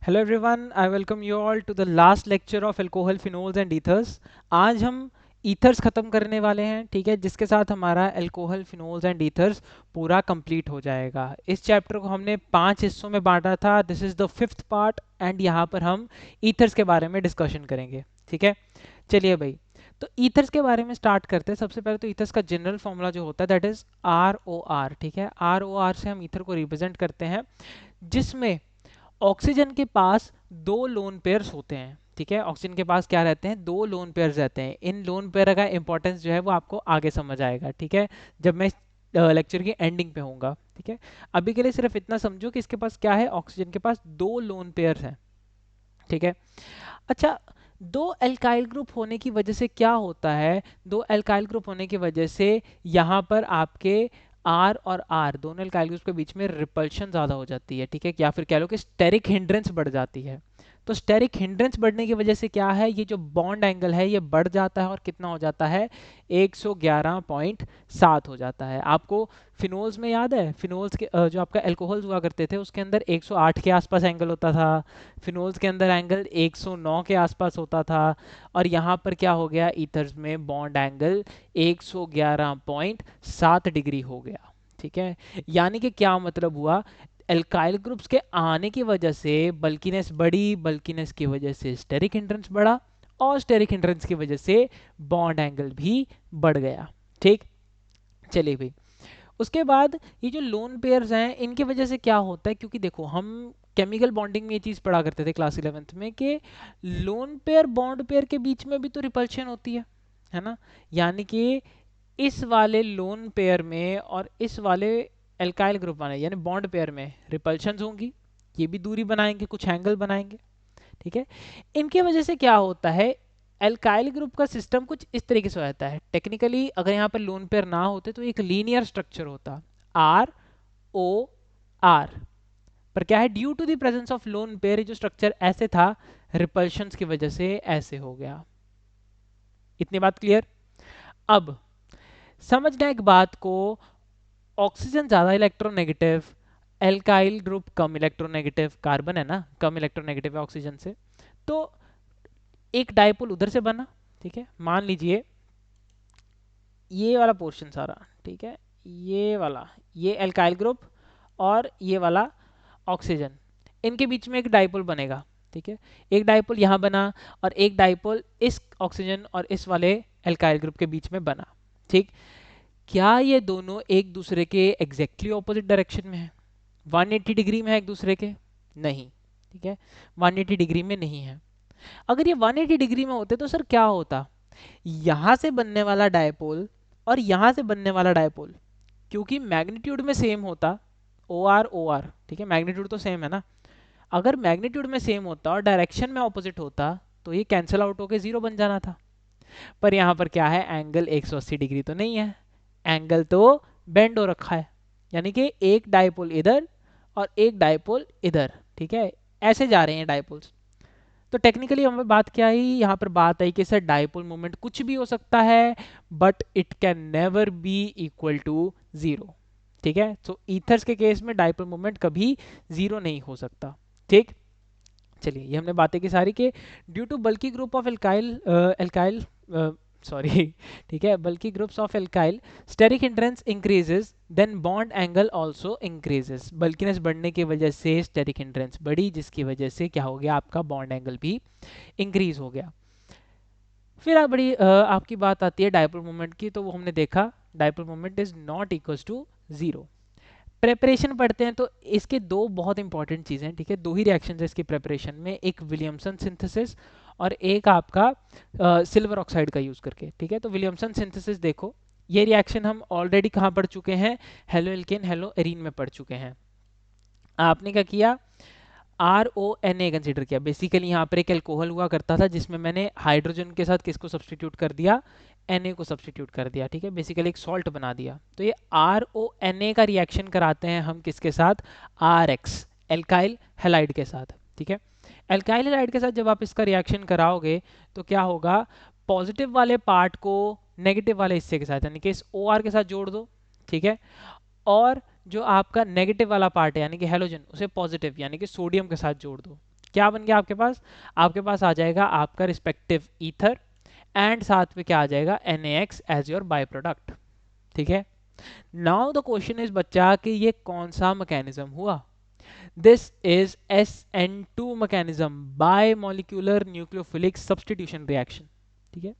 Hello everyone, I welcome you all to the last lecture of alcohol phenols and ethers. आज हम ethers ख़त्म करने वाले हैं, ठीक है, जिसके साथ हमारा अल्कोहल फिनोल्स एंड ईथर्स पूरा कंप्लीट हो जाएगा। इस चैप्टर को हमने 5 हिस्सों में बांटा था। This is the fifth part and यहाँ पर हम ईथर्स के बारे में डिस्कशन करेंगे, ठीक है। चलिए भाई, तो ईथर्स के बारे में स्टार्ट करते हैं। सबसे पहले तो ईथर्स का जनरल फॉर्मूला जो होता है दैट इज़ ROR, ठीक है। ROR से हम ईथर को रिप्रेजेंट करते हैं, जिसमें ऑक्सीजन के पास दो लोन पेयर्स होते हैं, ठीक है। ऑक्सीजन के पास क्या रहते हैं? दो लोन पेयर्स रहते हैं। इन लोन पेयर का इंपॉर्टेंस जो है वो आपको आगे समझ आएगा, ठीक है, जब मैं लेक्चर की एंडिंग पे होऊंगा, ठीक है। अभी के लिए सिर्फ इतना समझो कि इसके पास क्या है, ऑक्सीजन के पास दो लोन पेयर्स हैं, ठीक है। अच्छा, दो एल्काइल ग्रुप होने की वजह से क्या होता है? दो एल्काइल ग्रुप होने की वजह से यहाँ पर आपके आर और आर दोनों एल्काइल ग्रुप के बीच में रिपल्शन ज़्यादा हो जाती है, ठीक है, या फिर कह लो कि स्टेरिक हिंड्रेंस बढ़ जाती है। तो स्टेरिक हिंड्रेंस बढ़ने की वजह से क्या है, ये जो बॉन्ड एंगल है ये बढ़ जाता है और कितना हो जाता है? 111.7 हो जाता है। आपको फिनोल्स में याद है, फिनोल्स के जो आपका एल्कोहल्स हुआ करते थे उसके अंदर 108 के आसपास एंगल होता था। फिनोल्स के अंदर एंगल 109 के आसपास होता था। और यहाँ पर क्या हो गया? ईथर्स में बॉन्ड एंगल 111.7 डिग्री हो गया, ठीक है। यानी कि क्या मतलब हुआ? एल्काइल ग्रुप्स के आने की वजह से बल्कीनेस बढ़ी, बल्कीनेस की वजह से स्टेरिक हिंड्रेंस बढ़ा, और स्टेरिक हिंड्रेंस की वजह से बॉन्ड एंगल भी बढ़ गया, ठीक। चलिए भाई, उसके बाद ये जो लोन पेयर्स हैं इनकी वजह से क्या होता है, क्योंकि देखो हम केमिकल बॉन्डिंग में ये चीज़ पढ़ा करते थे क्लास 11th में कि लोन पेयर बॉन्ड पेयर के बीच में भी तो रिपल्शन होती है ना। यानी कि इस वाले लोन पेयर में और इस वाले एल्काइल ग्रुप वाले यानी बॉन्ड पेयर में रिपल्शंस होंगी, ये भी दूरी बनाएंगे, कुछ एंगल बनाएंगे, ठीक है। इनकी वजह से क्या होता है? एल्काइल ग्रुप का सिस्टम कुछ इस तरीके से रहता है। टेक्निकली अगर यहाँ पर लोन पेयर ना होते तो एक लीनियर स्ट्रक्चर होता, आर ओ आर, पर क्या है, due to the presence of lone pair जो स्ट्रक्चर ऐसे था, रिपल्शंस की वजह से ऐसे हो गया। इतनी बात क्लियर? अब समझना एक बात को, ऑक्सीजन ज्यादा इलेक्ट्रोनेगेटिव, एल्काइल ग्रुप कम इलेक्ट्रोनेगेटिव, कार्बन है ना कम इलेक्ट्रोनेगेटिव है ऑक्सीजन से, तो एक डायपोल उधर से बना, ठीक है। मान लीजिए ये वाला पोर्शन सारा, ठीक है, ये वाला, ये एल्काइल ग्रुप और ये वाला ऑक्सीजन, इनके बीच में एक डायपोल बनेगा, ठीक है। एक डायपोल यहाँ बना और एक डायपोल इस ऑक्सीजन और इस वाले एल्काइल ग्रुप के बीच में बना, ठीक। क्या ये दोनों एक दूसरे के एग्जैक्टली ऑपोजिट डायरेक्शन में है? 180 डिग्री में है एक दूसरे के? नहीं, ठीक है, 180 डिग्री में नहीं है। अगर ये 180 डिग्री में होते तो सर क्या होता? यहां से बनने वाला डायपोल और यहां से बनने वाला डायपोल, क्योंकि मैग्नीट्यूड में सेम होता, ओ आर, ठीक है, मैग्नीट्यूड तो सेम है ना। अगर मैग्नीट्यूड में सेम होता और डायरेक्शन में ऑपोजिट होता तो ये कैंसिल आउट होकर जीरो बन जाना था। पर यहाँ पर क्या है, एंगल 180 डिग्री तो नहीं है, एंगल तो बेंड हो रखा है, यानी कि एक डायपोल इधर और एक डायपोल इधर, ठीक है, ऐसे जा रहे हैं डायपोल्स। तो टेक्निकली हमें बात क्या आई, यहाँ पर बात आई कि सर डायपोल मोमेंट कुछ भी हो सकता है, but it can never be equal to zero, ठीक है। तो ईथर्स के केस में डायपोल मोमेंट कभी जीरो नहीं हो सकता, ठीक। चलिए, ये हमने बातें की सारी के due to bulky group of alkyl alkyl sorry ठीक है, bulky groups of alkyl steric hindrance increases then bond angle also increases. Bulkiness बढ़ने की वजह से स्टेरिक हिंड्रेंस बढ़ी, जिसकी वजह से क्या हो गया, आपका बॉन्ड एंगल भी इंक्रीज हो गया। फिर आप बड़ी आपकी बात आती है डायपोल मोमेंट की, तो वो हमने देखा dipole moment is not equals to zero. Preparation पढ़ते हैं तो इसके दो बहुत इंपॉर्टेंट चीज़ें हैं, ठीक है, दो ही रिएक्शन है इसकी प्रेपरेशन में, एक विलियमसन सिंथेसिस और एक आपका सिल्वर ऑक्साइड का यूज़ करके, ठीक है। तो विलियमसन सिंथेसिस देखो, ये रिएक्शन हम ऑलरेडी कहाँ पढ़ चुके हैं, हेलो एल्केन हेलो एरीन में पढ़ चुके हैं। आपने क्या किया, R O N A consider किया। बेसिकली यहाँ पर एक एल्कोहल हुआ करता था जिसमें मैंने हाइड्रोजन के साथ किसको सब्सटीट्यूट कर दिया, Na को सब्सटीट्यूट कर दिया, ठीक है, बेसिकली एक सॉल्ट बना दिया। तो ये RONA का रिएक्शन कराते हैं हम किसके साथ, RX एल्काइल हैलाइड के साथ, ठीक है। एल्काइल हैलाइड के साथ जब आप इसका रिएक्शन कराओगे तो क्या होगा, पॉजिटिव वाले पार्ट को नेगेटिव वाले हिस्से के साथ यानी कि इस OR के साथ जोड़ दो, ठीक है, और जो आपका नेगेटिव वाला पार्ट है यानी कि हेलोजन उसे पॉजिटिव यानी कि सोडियम के साथ जोड़ दो। क्या बन गया आपके पास आ जाएगा आपका रिस्पेक्टिव ईथर एंड साथ में क्या आ जाएगा NaX as your by product. ठीक है, नाउ द क्वेश्चन इज बच्चा कि ये कौन सा मैकेनिज्म हुआ। This is SN2 mechanism, bye molecular nucleophilic substitution reaction. ठीक है,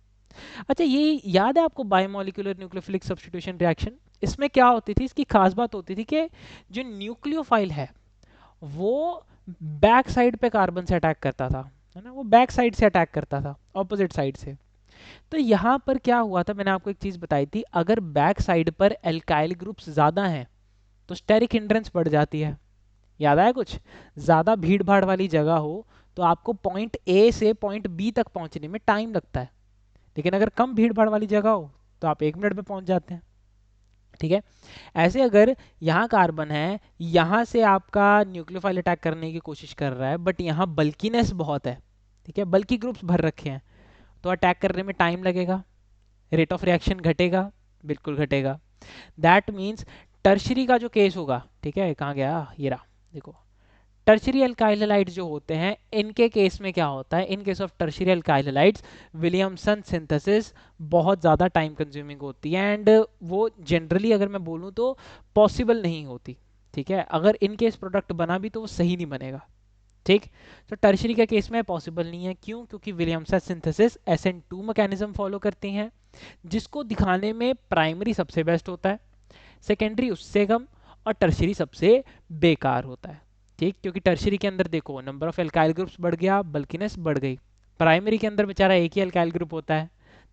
अच्छा ये याद है आपको बायोमोलिकुलर न्यूक्लियोफिलिक सब्स्टिट्यूशन रिएक्शन? इसमें क्या होती थी, इसकी खास बात होती थी कि जो न्यूक्लियोफाइल है वो बैक साइड पे कार्बन से अटैक करता था, है ना, वो बैक साइड से अटैक करता था, ऑपोजिट साइड से। तो यहाँ पर क्या हुआ था, मैंने आपको एक चीज बताई थी, अगर बैक साइड पर एल्काइल ग्रुप्स ज्यादा हैं तो स्टेरिक हिंड्रेंस बढ़ जाती है। याद आया कुछ? ज्यादा भीड़ भाड़ वाली जगह हो तो आपको पॉइंट ए से पॉइंट बी तक पहुंचने में टाइम लगता है, लेकिन अगर कम भीड़ भाड़ वाली जगह हो तो आप 1 मिनट में पहुंच जाते हैं। ठीक है, ऐसे अगर यहाँ कार्बन है, यहाँ से आपका न्यूक्लियोफाइल अटैक करने की कोशिश कर रहा है बट यहाँ बल्कीनेस बहुत है, ठीक है, बल्कि ग्रुप्स भर रखे हैं, तो अटैक करने में टाइम लगेगा, रेट ऑफ रिएक्शन घटेगा, बिल्कुल घटेगा। दैट मीन्स टर्शरी का जो केस होगा, ठीक है, कहाँ गया ये रहा, देखो टर्शरी अल्काइल हैलाइड्स जो होते हैं इनके केस में क्या होता है, in case of tertiary alkyl halides Williamson synthesis बहुत ज़्यादा टाइम कंज्यूमिंग होती है एंड वो जनरली अगर मैं बोलूँ तो पॉसिबल नहीं होती। ठीक है, अगर इन केस प्रोडक्ट बना भी तो वो सही नहीं बनेगा। ठीक, तो टर्शरी के केस में पॉसिबल नहीं है, क्यों? क्योंकि Williamson synthesis SN2 mechanism follow करती हैं, जिसको दिखाने में प्राइमरी सबसे बेस्ट होता है, सेकेंडरी उससे कम, और टर्शरी सबसे बेकार होता है। ठीक, क्योंकि टर्शरी के अंदर देखो नंबर ऑफ एल्काइल ग्रुप्स बढ़ गया, बल्कीनेस बढ़ गई। प्राइमरी के अंदर बेचारा एक ही एल्काइल ग्रुप होता है,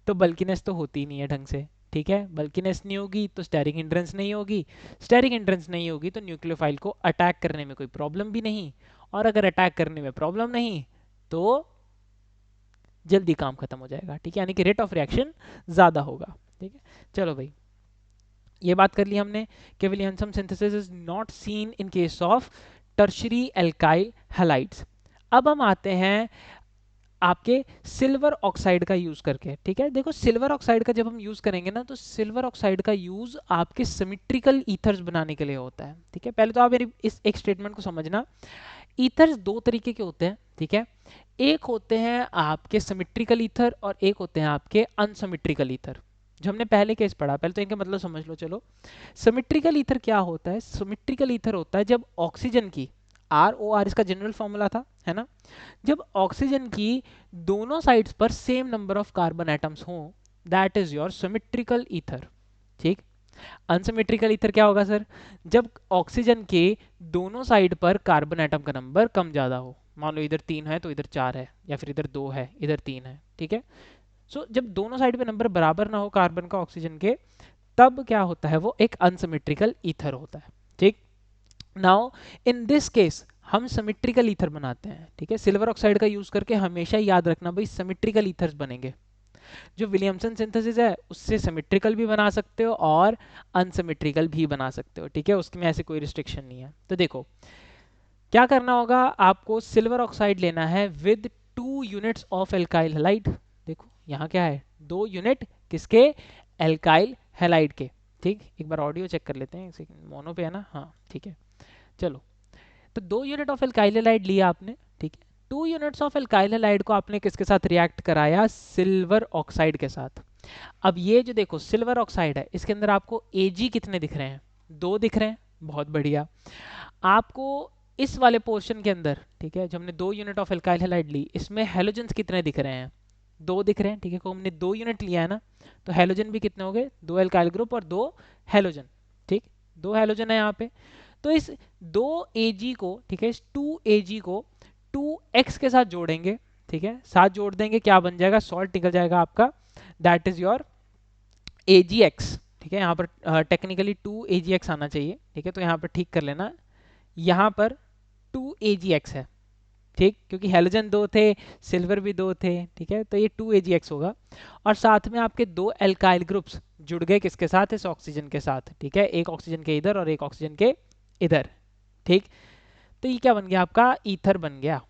तो बल्कीनेस तो होती ही नहीं है ढंग से। ठीक है, बल्कीनेस नहीं होगी तो स्टेरिक हिंड्रेंस नहीं होगी, स्टेरिक हिंड्रेंस नहीं होगी तो न्यूक्लियोफाइल को अटैक करने में कोई प्रॉब्लम भी नहीं, और अगर अटैक करने में प्रॉब्लम नहीं तो जल्दी काम खत्म हो जाएगा। ठीक है, यानी कि रेट ऑफ रिएक्शन ज़्यादा होगा। ठीक है, चलो भाई ये बात कर ली हमने कि Williamson synthesis is not seen in case of tertiary alkyl halides. अब हम आते हैं आपके सिल्वर ऑक्साइड का यूज करके। ठीक है, देखो सिल्वर ऑक्साइड का जब हम यूज करेंगे ना तो सिल्वर ऑक्साइड का यूज आपके सिमेट्रिकल ईथर्स बनाने के लिए होता है। ठीक है, पहले तो आप मेरी इस एक स्टेटमेंट को समझना, ईथर्स दो तरीके के होते हैं। ठीक है, एक होते हैं आपके सिमेट्रिकल ईथर और एक होते हैं आपके अनसिमेट्रिकल ईथर, जो हमने पहले केस पढ़ा। पहले तो इनका मतलब समझ लो। चलो, सिमेट्रिकल ईथर क्या होता है? सिमेट्रिकल ईथर होता है जब ऑक्सीजन की ROR इसका जनरल फॉर्मूला था, है ना, जब ऑक्सीजन की दोनों साइड्स पर same number of carbon atoms हो, that is your symmetrical ether. ठीक, अनसिमेट्रिकल ईथर क्या होगा सर? जब ऑक्सीजन के दोनों साइड पर कार्बन एटम का नंबर कम ज्यादा हो, मान लो इधर 3 है तो इधर 4 है, या फिर इधर 2 है इधर 3 है। ठीक है, सो जब दोनों साइड पे नंबर बराबर ना हो कार्बन का ऑक्सीजन के, तब क्या होता है, वो एक अनसिमेट्रिकल ईथर होता है। ठीक, नाउ इन दिस केस हम सिमेट्रिकल ईथर बनाते हैं। ठीक है, सिल्वर ऑक्साइड का यूज करके हमेशा याद रखना भाई सिमेट्रिकल ईथर्स बनेंगे। जो विलियमसन सिंथेसिस है उससे सिमेट्रिकल भी बना सकते हो और अनसिमेट्रिकल भी बना सकते हो। ठीक है, उसमें ऐसे कोई रिस्ट्रिक्शन नहीं है। तो देखो क्या करना होगा, आपको सिल्वर ऑक्साइड लेना है with 2 units of alkyl halide. देखो यहाँ क्या है, 2 यूनिट किसके? एल्काइल हैलाइड के। ठीक, एक बार ऑडियो चेक कर लेते हैं, मोनो पे है ना, हाँ ठीक है। चलो, तो 2 यूनिट ऑफ एल्काइल हैलाइड लिया आपने। ठीक है, 2 यूनिट्स ऑफ एल्काइल हैलाइड को आपने किसके साथ रिएक्ट कराया? सिल्वर ऑक्साइड के साथ। अब ये जो देखो सिल्वर ऑक्साइड है, इसके अंदर आपको Ag कितने दिख रहे हैं? 2 दिख रहे हैं, बहुत बढ़िया। आपको इस वाले पोर्शन के अंदर, ठीक है, जो हमने 2 यूनिट ऑफ एल्काइल हैलाइड ली, इसमें हेलोजेंस कितने दिख रहे हैं? 2 दिख रहे हैं। ठीक है, को हमने 2 यूनिट लिया है ना, तो हेलोजन भी कितने हो गए? 2 एल्काइल ग्रुप और 2 हेलोजन। ठीक, 2 हेलोजन है यहाँ पे। तो इस 2Ag को, ठीक है, इस 2Ag को 2x के साथ जोड़ेंगे। ठीक है, साथ जोड़ देंगे, क्या बन जाएगा? सॉल्ट निकल जाएगा आपका, दैट इज योर AgX। ठीक है, यहाँ पर टेक्निकली 2AgX आना चाहिए। ठीक है, तो यहाँ पर ठीक कर लेना, यहाँ पर 2AgX है। ठीक, क्योंकि हेलोजन 2 थे, सिल्वर भी 2 थे। ठीक है, तो ये 2AgX होगा, और साथ में आपके 2 एल्काइल ग्रुप्स जुड़ गए किसके साथ? इस ऑक्सीजन के साथ। ठीक है, एक ऑक्सीजन के इधर और एक ऑक्सीजन के इधर। ठीक, तो ये क्या बन गया? आपका ईथर बन गया।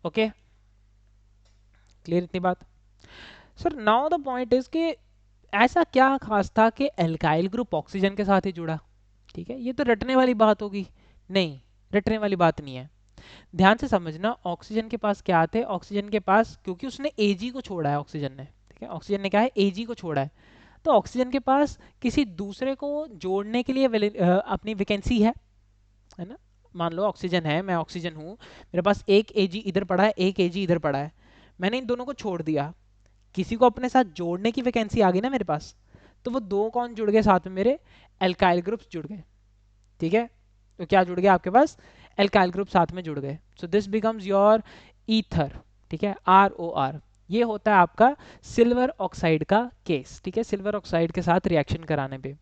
ओके, क्लियर इतनी बात? Sir now the point is कि ऐसा क्या खास था कि एल्काइल ग्रुप ऑक्सीजन के साथ ही जुड़ा? ठीक है, ये तो रटने वाली बात होगी। नहीं, रटने वाली बात नहीं है। ध्यान से समझना, ऑक्सीजन के पास क्या आते हैं, ऑक्सीजन के पास क्योंकि उसने एजी को छोड़ा है, ऑक्सीजन ने, ठीक है, ऑक्सीजन ने क्या है, एजी को छोड़ा है, तो ऑक्सीजन के पास किसी दूसरे को जोड़ने के लिए अपनी वैकेंसी है ना। मान लो ऑक्सीजन है, मैं ऑक्सीजन हूँ, मेरे पास एक एजी इधर पड़ा है, एक एजी इधर पड़ा है, मैंने इन दोनों को छोड़ दिया, किसी को अपने साथ जोड़ने की वैकेंसी आ गई ना मेरे पास, तो वो दो कौन जुड़ गए साथ में, मेरे एल्काइल ग्रुप्स जुड़ गए, ठीक है। तो क्या जुड़ गया आपके पास, एल्काइल ग्रुप साथ में जुड़ गए, so this becomes your ether, ठीक है, ROR। ये होता है आपका सिल्वर ऑक्साइड का केस, ठीक है, सिल्वर ऑक्साइड के साथ रिएक्शन कराने पे।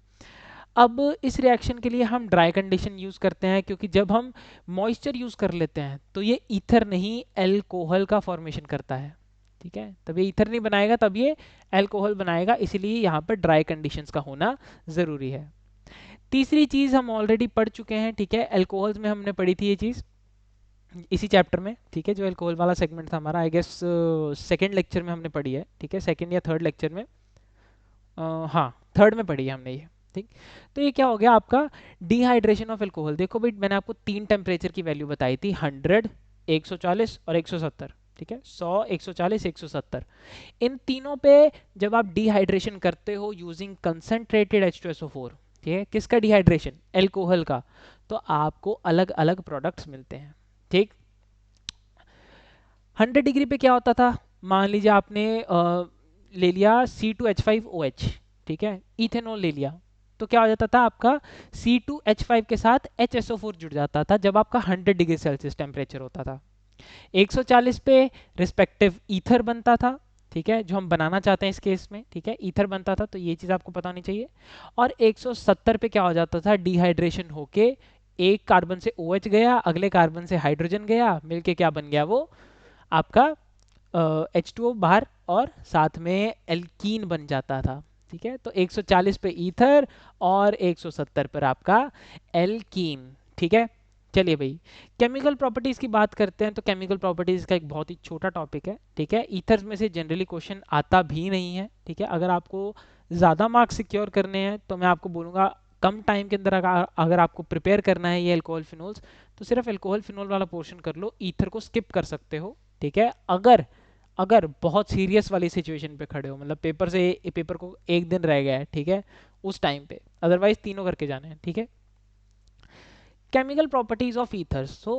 अब इस रिएक्शन के लिए हम ड्राई कंडीशन यूज करते हैं, क्योंकि जब हम मॉइस्चर यूज कर लेते हैं तो ये ईथर नहीं एल्कोहल का फॉर्मेशन करता है, ठीक है, तब ये ईथर नहीं बनाएगा, तब ये एल्कोहल बनाएगा, इसीलिए यहाँ पर ड्राई कंडीशंस का होना जरूरी है। तीसरी चीज हम ऑलरेडी पढ़ चुके हैं, ठीक है, अल्कोहल्स में हमने पढ़ी थी ये चीज इसी चैप्टर में, ठीक है, जो अल्कोहल वाला सेगमेंट था हमारा, आई गेस सेकंड लेक्चर में हमने पढ़ी है, ठीक है, सेकंड या थर्ड लेक्चर में, हाँ थर्ड में पढ़ी है हमने ये, ठीक। तो ये क्या हो गया आपका डिहाइड्रेशन ऑफ अल्कोहल। देखो भाई मैंने आपको तीन टेम्परेचर की वैल्यू बताई थी, 100, 140 और 170, ठीक है, 100, 140, 170। इन तीनों पे जब आप डिहाइड्रेशन करते हो यूजिंग कंसंट्रेटेड H2SO4, ठीक है, किसका डिहाइड्रेशन, एल्कोहल का, तो आपको अलग अलग प्रोडक्ट्स मिलते हैं, ठीक। 100 डिग्री पे क्या होता था, मान लीजिए आपने ले लिया C2H5OH, ठीक है, इथेनॉल ले लिया, तो क्या हो जाता था आपका C2H5 के साथ HSO4 जुड़ जाता था जब आपका 100 डिग्री सेल्सियस टेम्परेचर होता था। 140 पे रिस्पेक्टिव ईथर बनता था, ठीक है, जो हम बनाना चाहते हैं इस केस में, ठीक है, ईथर बनता था, तो ये चीज आपको पता होनी चाहिए। और 170 पे क्या हो जाता था, डिहाइड्रेशन होके एक कार्बन से OH गया, अगले कार्बन से हाइड्रोजन गया, मिलके क्या बन गया वो आपका H2O बाहर, और साथ में एल्कीन बन जाता था, ठीक है। तो 140 पे ईथर और 170 पर आपका एल्कीन, ठीक है। चलिए भाई केमिकल प्रॉपर्टीज की बात करते हैं, तो केमिकल प्रॉपर्टीज का एक बहुत ही छोटा टॉपिक है, ठीक है, ईथर्स में से जनरली क्वेश्चन आता भी नहीं है, ठीक है। अगर आपको ज़्यादा मार्क्स सिक्योर करने हैं तो मैं आपको बोलूँगा कम टाइम के अंदर अगर आपको प्रिपेयर करना है ये अल्कोहल फिनोल्स, तो सिर्फ अल्कोहल फिनोल वाला पोर्शन कर लो, ईथर को स्किप कर सकते हो, ठीक है। अगर अगर बहुत सीरियस वाली सिचुएशन पे खड़े हो, मतलब पेपर को एक दिन रह गया है, ठीक है, उस टाइम पे, अदरवाइज तीनों करके जाने हैं, ठीक है। chemical properties of ethers, so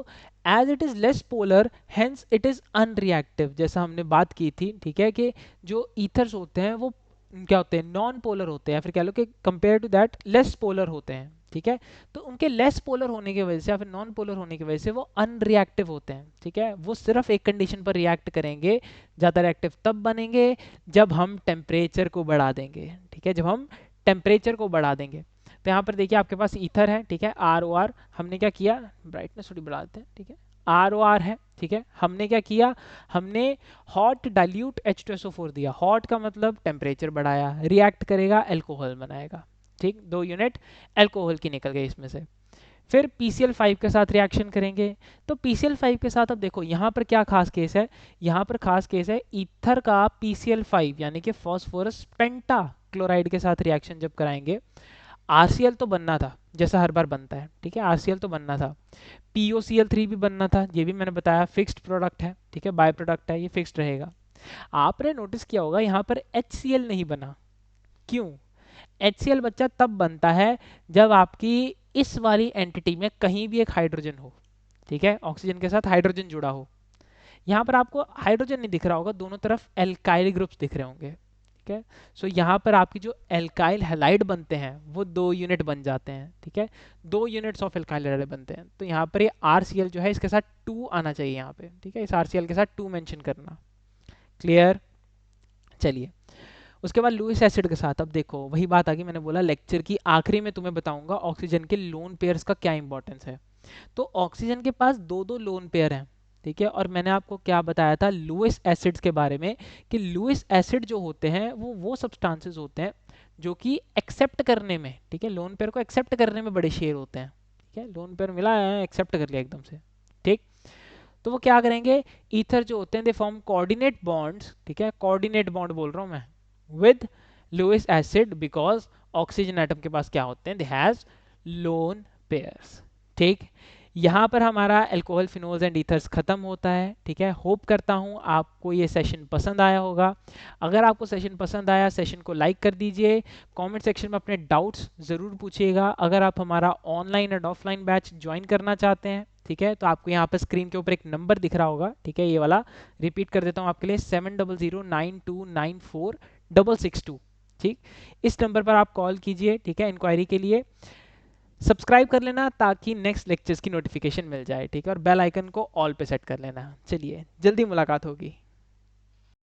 as it is less polar hence it is unreactive, जैसा हमने बात की थी, ठीक है, कि जो ethers होते हैं वो क्या होते हैं, नॉन पोलर होते हैं, फिर कह लो कि compare to that less polar होते हैं, ठीक है। तो उनके लेस पोलर होने की वजह से या फिर नॉन पोलर होने की वजह से वो अनरिएक्टिव होते हैं, ठीक है, वो सिर्फ एक कंडीशन पर रिएक्ट करेंगे, ज़्यादा रिएक्टिव तब बनेंगे जब हम टेम्परेचर को बढ़ा देंगे, ठीक है, जब हम टेम्परेचर को बढ़ा देंगे। तो यहाँ पर देखिए आपके पास ईथर है, ठीक है, ROR, हमने क्या किया, ब्राइटनेस थोड़ी बढ़ा देते हैं, ठीक है, ROR है, ठीक है, हमने क्या किया, हमने हॉट डाइल्यूट H2SO4 दिया, हॉट का मतलब टेम्परेचर बढ़ाया, रिएक्ट करेगा एल्कोहल बनाएगा, ठीक, 2 यूनिट एल्कोहल की निकल गई इसमें से। फिर PCl5 के साथ रिएक्शन करेंगे, तो PCl5 के साथ अब देखो यहाँ पर क्या खास केस है, यहाँ पर खास केस है ईथर का PCl5 यानी कि फॉस्फोरस पेंटा क्लोराइड के साथ रिएक्शन जब कराएंगे, RCl तो बनना था जैसा हर बार बनता है, ठीक है, RCl तो बनना था, POCl3 भी बनना था, ये भी मैंने बताया फिक्स्ड प्रोडक्ट है, ठीक है, बाय प्रोडक्ट है, ये फिक्स्ड रहेगा। आपने नोटिस किया होगा यहाँ पर HCl नहीं बना, क्यों, HCl बच्चा तब बनता है जब आपकी इस वाली एंटिटी में कहीं भी एक हाइड्रोजन हो, ठीक है, ऑक्सीजन के साथ हाइड्रोजन जुड़ा हो। यहाँ पर आपको हाइड्रोजन नहीं दिख रहा होगा, दोनों तरफ एल्काइल ग्रुप्स दिख रहे होंगे, ठीक है। सो यहाँ पर आपकी जो एल्काइल हैलाइड बनते हैं वो 2 यूनिट बन जाते हैं, ठीक है, 2 यूनिट्स ऑफ एल्काइल हैलाइड बनते हैं, तो यहाँ पर ये RCl जो है इसके साथ 2 आना चाहिए यहाँ पे, ठीक है, इस RCl के साथ 2 मेंशन करना, क्लियर। चलिए उसके बाद लुइस एसिड के साथ, अब देखो वही बात आ गई, मैंने बोला लेक्चर की आखिरी में तुम्हें बताऊंगा ऑक्सीजन के लोन पेयर्स का क्या इंपॉर्टेंस है। तो ऑक्सीजन के पास दो दो लोन पेयर हैं, ठीक है, और मैंने आपको क्या बताया था लुइस एसिड्स के बारे में, कि लुइस एसिड जो होते हैं वो सब्सटेंसेस होते हैं जो कि एक्सेप्ट करने में, ठीक है, लोन पेयर को एक्सेप्ट करने में बड़े शेर होते हैं, ठीक है, लोन पेयर मिला है एक्सेप्ट कर लिया एकदम से, ठीक। तो वो क्या करेंगे, ईथर जो होते हैं दे फॉर्म कोऑर्डिनेट बॉन्ड्स, ठीक है, कोऑर्डिनेट बॉन्ड बोल रहा हूँ मैं, with Lewis acid, because oxygen atom के पास क्या होते हैं, दे हैज लोन पेयर्स, ठीक। यहाँ पर हमारा अल्कोहल फिनोल्स एंड ईथर्स ख़त्म होता है। ठीक है, होप करता हूँ आपको ये सेशन पसंद आया होगा। अगर आपको सेशन पसंद आया, सेशन को लाइक कर दीजिए, कमेंट सेक्शन में अपने डाउट्स ज़रूर पूछिएगा। अगर आप हमारा online and offline batch join करना चाहते हैं, ठीक है, तो आपको यहाँ पर स्क्रीन के ऊपर एक नंबर दिख रहा होगा, ठीक है, ये वाला रिपीट कर देता हूँ आपके लिए, 7009294662। ठीक, इस नंबर पर आप कॉल कीजिए, ठीक है, इंक्वायरी के लिए। सब्सक्राइब कर लेना ताकि नेक्स्ट लेक्चर्स की नोटिफिकेशन मिल जाए, ठीक है, और बेल आइकन को ऑल पे सेट कर लेना। चलिए, जल्दी मुलाकात होगी।